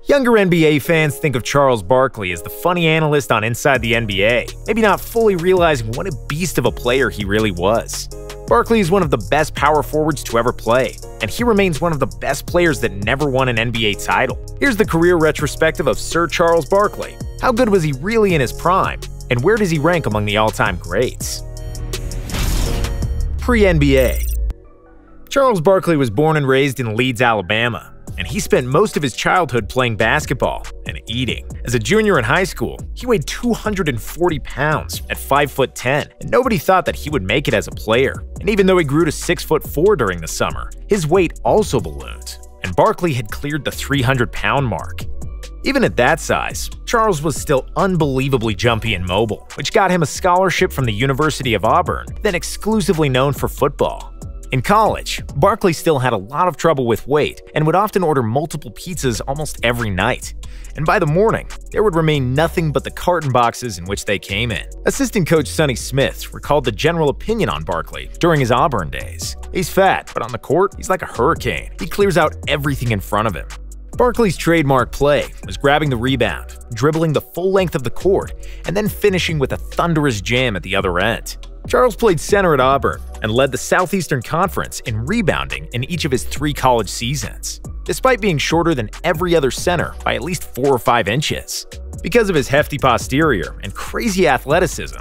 Younger NBA fans think of Charles Barkley as the funny analyst on Inside the NBA, maybe not fully realizing what a beast of a player he really was. Barkley is one of the best power forwards to ever play, and he remains one of the best players that never won an NBA title. Here's the career retrospective of Sir Charles Barkley. How good was he really in his prime, and where does he rank among the all-time greats? Pre-NBA. Charles Barkley was born and raised in Leeds, Alabama, and he spent most of his childhood playing basketball and eating. As a junior in high school, he weighed 240 pounds at 5'10", and nobody thought that he would make it as a player. And even though he grew to 6'4" during the summer, his weight also ballooned, and Barkley had cleared the 300-pound mark. Even at that size, Charles was still unbelievably jumpy and mobile, which got him a scholarship from the University of Auburn, then exclusively known for football. In college, Barkley still had a lot of trouble with weight and would often order multiple pizzas almost every night. And by the morning, there would remain nothing but the carton boxes in which they came in. Assistant coach Sonny Smith recalled the general opinion on Barkley during his Auburn days. He's fat, but on the court, he's like a hurricane. He clears out everything in front of him. Barkley's trademark play was grabbing the rebound, dribbling the full length of the court, and then finishing with a thunderous jam at the other end. Charles played center at Auburn and led the Southeastern Conference in rebounding in each of his 3 college seasons, despite being shorter than every other center by at least 4 or 5 inches. Because of his hefty posterior and crazy athleticism,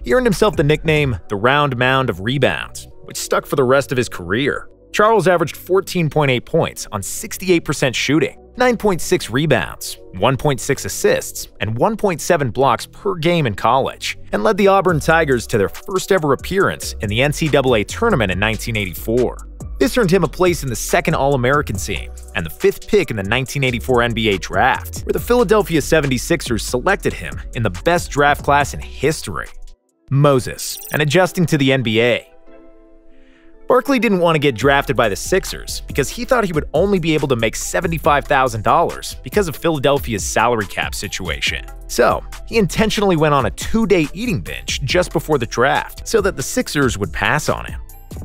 he earned himself the nickname the Round Mound of Rebounds, which stuck for the rest of his career. Charles averaged 14.8 points on 68% shooting, 9.6 rebounds, 1.6 assists, and 1.7 blocks per game in college, and led the Auburn Tigers to their first ever appearance in the NCAA tournament in 1984. This earned him a place in the 2nd All-American team and the 5th pick in the 1984 NBA draft, where the Philadelphia 76ers selected him in the best draft class in history. Moses, and adjusting to the NBA. Barkley didn't want to get drafted by the Sixers because he thought he would only be able to make $75,000 because of Philadelphia's salary cap situation. So, he intentionally went on a 2-day eating binge just before the draft so that the Sixers would pass on him,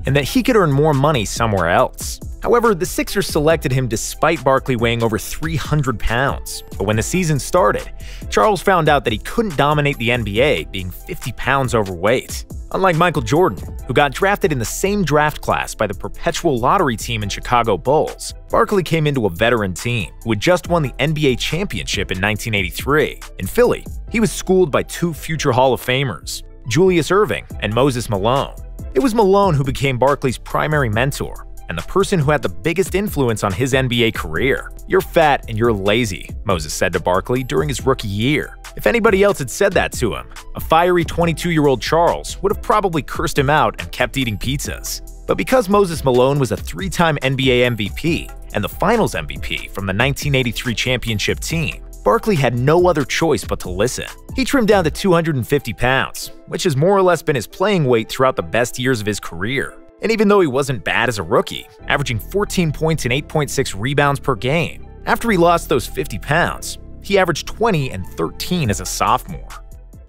and that he could earn more money somewhere else. However, the Sixers selected him despite Barkley weighing over 300 pounds. But when the season started, Charles found out that he couldn't dominate the NBA being 50 pounds overweight. Unlike Michael Jordan, who got drafted in the same draft class by the perpetual lottery team in Chicago Bulls, Barkley came into a veteran team who had just won the NBA championship in 1983. In Philly, he was schooled by 2 future Hall of Famers, Julius Erving and Moses Malone. It was Malone who became Barkley's primary mentor and the person who had the biggest influence on his NBA career. "You're fat and you're lazy," Moses said to Barkley during his rookie year. If anybody else had said that to him, a fiery 22-year-old Charles would have probably cursed him out and kept eating pizzas. But because Moses Malone was a 3-time NBA MVP and the Finals MVP from the 1983 championship team, Barkley had no other choice but to listen. He trimmed down to 250 pounds, which has more or less been his playing weight throughout the best years of his career. And even though he wasn't bad as a rookie, averaging 14 points and 8.6 rebounds per game, after he lost those 50 pounds, he averaged 20 and 13 as a sophomore.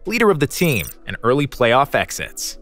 Leader of the team and early playoff exits.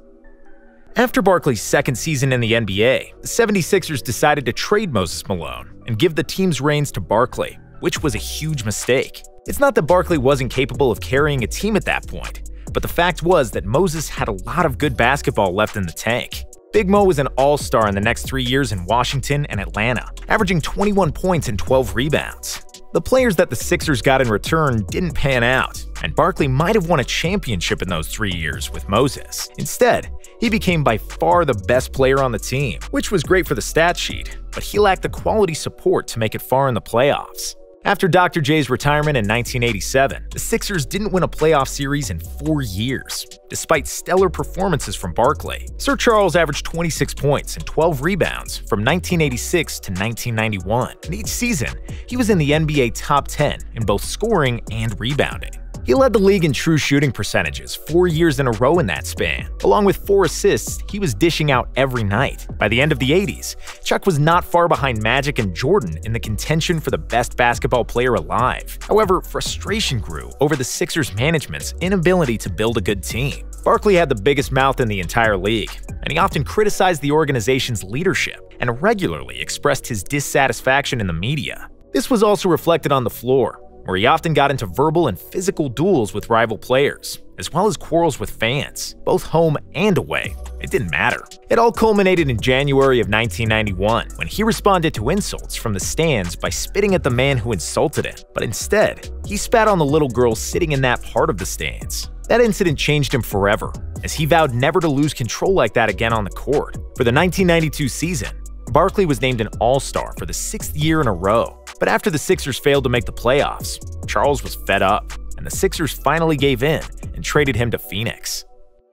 After Barkley's 2nd season in the NBA, the 76ers decided to trade Moses Malone and give the team's reins to Barkley, which was a huge mistake. It's not that Barkley wasn't capable of carrying a team at that point, but the fact was that Moses had a lot of good basketball left in the tank. Big Mo was an all-star in the next 3 years in Washington and Atlanta, averaging 21 points and 12 rebounds. The players that the Sixers got in return didn't pan out, and Barkley might have won a championship in those 3 years with Moses. Instead, he became by far the best player on the team, which was great for the stat sheet, but he lacked the quality support to make it far in the playoffs. After Dr. J's retirement in 1987, the Sixers didn't win a playoff series in 4 years, despite stellar performances from Barkley. Sir Charles averaged 26 points and 12 rebounds from 1986 to 1991, and each season, he was in the NBA top 10 in both scoring and rebounding. He led the league in true shooting percentages 4 years in a row in that span. Along with 4 assists, he was dishing out every night. By the end of the 80s, Chuck was not far behind Magic and Jordan in the contention for the best basketball player alive. However, frustration grew over the Sixers' management's inability to build a good team. Barkley had the biggest mouth in the entire league, and he often criticized the organization's leadership and regularly expressed his dissatisfaction in the media. This was also reflected on the floor, where he often got into verbal and physical duels with rival players, as well as quarrels with fans, both home and away. It didn't matter. It all culminated in January of 1991, when he responded to insults from the stands by spitting at the man who insulted him, but instead, he spat on the little girl sitting in that part of the stands. That incident changed him forever, as he vowed never to lose control like that again on the court. For the 1992 season, Barkley was named an All-Star for the 6th year in a row. But after the Sixers failed to make the playoffs, Charles was fed up, and the Sixers finally gave in and traded him to Phoenix.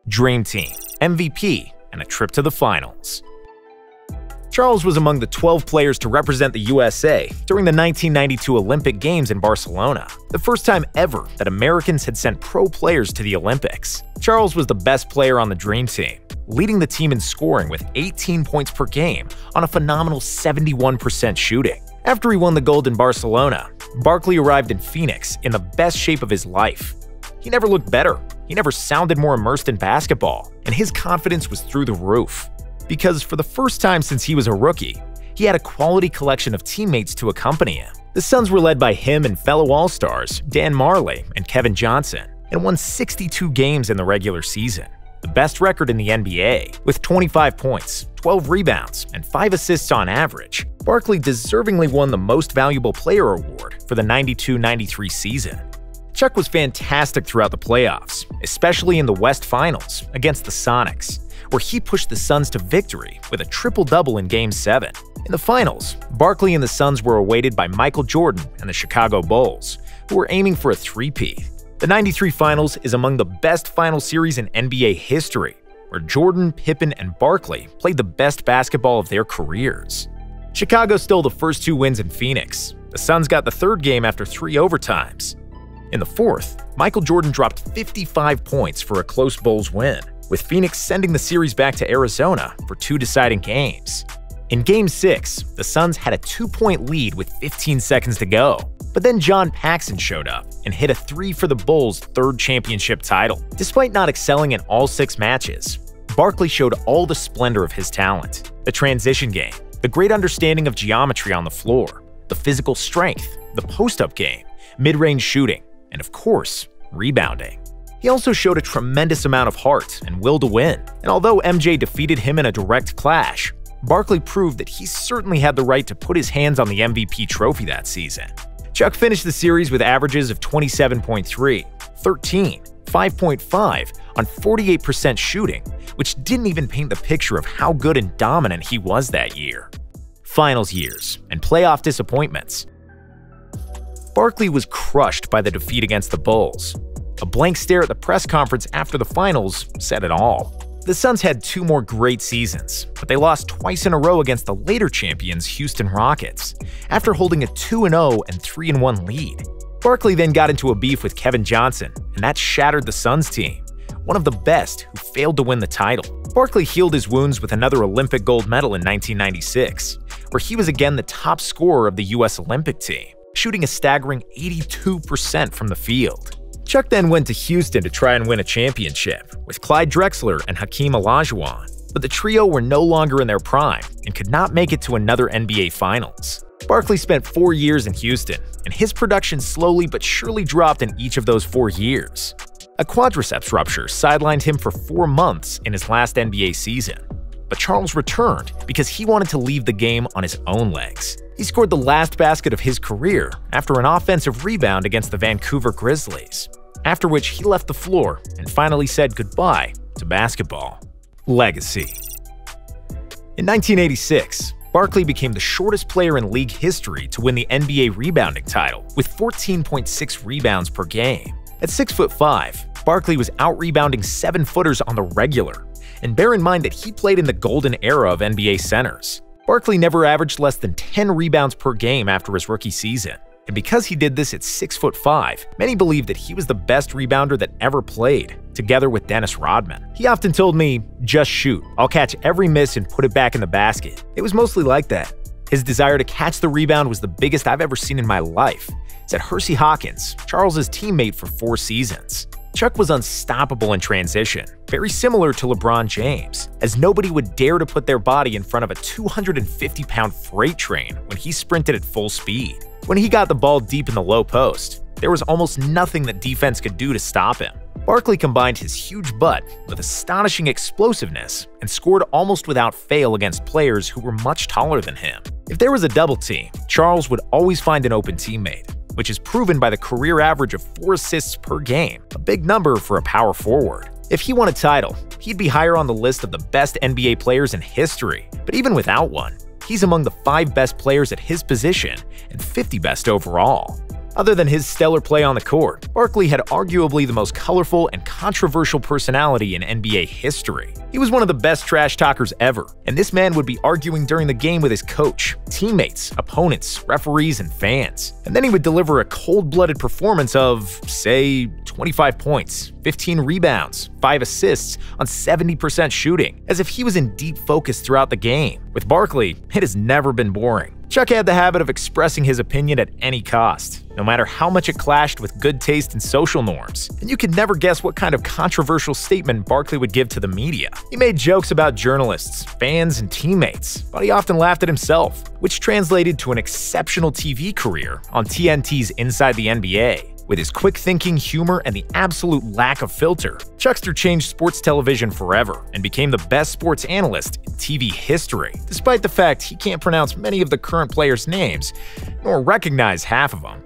Dream Team, MVP, and a trip to the finals. Charles was among the 12 players to represent the USA during the 1992 Olympic Games in Barcelona, the first time ever that Americans had sent pro players to the Olympics. Charles was the best player on the Dream Team, leading the team in scoring with 18 points per game on a phenomenal 71% shooting. After he won the gold in Barcelona, Barkley arrived in Phoenix in the best shape of his life. He never looked better, he never sounded more immersed in basketball, and his confidence was through the roof. Because for the first time since he was a rookie, he had a quality collection of teammates to accompany him. The Suns were led by him and fellow All-Stars Dan Marley and Kevin Johnson, and won 62 games in the regular season, the best record in the NBA, with 25 points, 12 rebounds, and 5 assists on average. Barkley deservingly won the Most Valuable Player award for the 92-93 season. Chuck was fantastic throughout the playoffs, especially in the West Finals against the Sonics, where he pushed the Suns to victory with a triple-double in Game 7. In the finals, Barkley and the Suns were awaited by Michael Jordan and the Chicago Bulls, who were aiming for a three-peat. The 93 Finals is among the best final series in NBA history, where Jordan, Pippen, and Barkley played the best basketball of their careers. Chicago stole the first 2 wins in Phoenix. The Suns got the third game after 3 overtimes. In the fourth, Michael Jordan dropped 55 points for a close Bulls win, with Phoenix sending the series back to Arizona for 2 deciding games. In Game 6, the Suns had a 2-point lead with 15 seconds to go. But then John Paxson showed up and hit a 3 for the Bulls' 3rd championship title. Despite not excelling in all 6 matches, Barkley showed all the splendor of his talent: the transition game, the great understanding of geometry on the floor, the physical strength, the post-up game, mid-range shooting, and of course, rebounding. He also showed a tremendous amount of heart and will to win, and although MJ defeated him in a direct clash, Barkley proved that he certainly had the right to put his hands on the MVP trophy that season. Chuck finished the series with averages of 27.3, 13, 5.5 on 48% shooting, which didn't even paint the picture of how good and dominant he was that year. Finals years and playoff disappointments. Barkley was crushed by the defeat against the Bulls. A blank stare at the press conference after the finals said it all. The Suns had 2 more great seasons, but they lost twice in a row against the later champions Houston Rockets, after holding a 2-0 and 3-1 lead. Barkley then got into a beef with Kevin Johnson, and that shattered the Suns team, one of the best who failed to win the title. Barkley healed his wounds with another Olympic gold medal in 1996, where he was again the top scorer of the US Olympic team, shooting a staggering 82% from the field. Chuck then went to Houston to try and win a championship with Clyde Drexler and Hakeem Olajuwon, but the trio were no longer in their prime and could not make it to another NBA Finals. Barkley spent 4 years in Houston, and his production slowly but surely dropped in each of those 4 years. A quadriceps rupture sidelined him for 4 months in his last NBA season, but Charles returned because he wanted to leave the game on his own legs. He scored the last basket of his career after an offensive rebound against the Vancouver Grizzlies, after which he left the floor and finally said goodbye to basketball. Legacy. In 1986, Barkley became the shortest player in league history to win the NBA rebounding title with 14.6 rebounds per game. At 6'5", Barkley was out-rebounding 7-footers on the regular, and bear in mind that he played in the golden era of NBA centers. Barkley never averaged less than 10 rebounds per game after his rookie season, and because he did this at 6'5", many believe that he was the best rebounder that ever played, together with Dennis Rodman. He often told me, "Just shoot, I'll catch every miss and put it back in the basket." It was mostly like that. His desire to catch the rebound was the biggest I've ever seen in my life, said Hersey Hawkins, Charles's teammate for 4 seasons. Chuck was unstoppable in transition, very similar to LeBron James, as nobody would dare to put their body in front of a 250-pound freight train when he sprinted at full speed. When he got the ball deep in the low post, there was almost nothing that defense could do to stop him. Barkley combined his huge butt with astonishing explosiveness and scored almost without fail against players who were much taller than him. If there was a double team, Charles would always find an open teammate, which is proven by the career average of 4 assists per game, a big number for a power forward. If he won a title, he'd be higher on the list of the best NBA players in history, but even without one, he's among the 5 best players at his position and 50 best overall. Other than his stellar play on the court, Barkley had arguably the most colorful and controversial personality in NBA history. He was one of the best trash talkers ever, and this man would be arguing during the game with his coach, teammates, opponents, referees, and fans. And then he would deliver a cold-blooded performance of, say, 25 points, 15 rebounds, 5 assists on 70% shooting, as if he was in deep focus throughout the game. With Barkley, it has never been boring. Chuck had the habit of expressing his opinion at any cost, no matter how much it clashed with good taste and social norms, and you could never guess what kind of controversial statement Barkley would give to the media. He made jokes about journalists, fans, and teammates, but he often laughed at himself, which translated to an exceptional TV career on TNT's Inside the NBA. With his quick thinking, humor, and the absolute lack of filter, Chuckster changed sports television forever and became the best sports analyst in TV history, despite the fact he can't pronounce many of the current players' names, nor recognize half of them.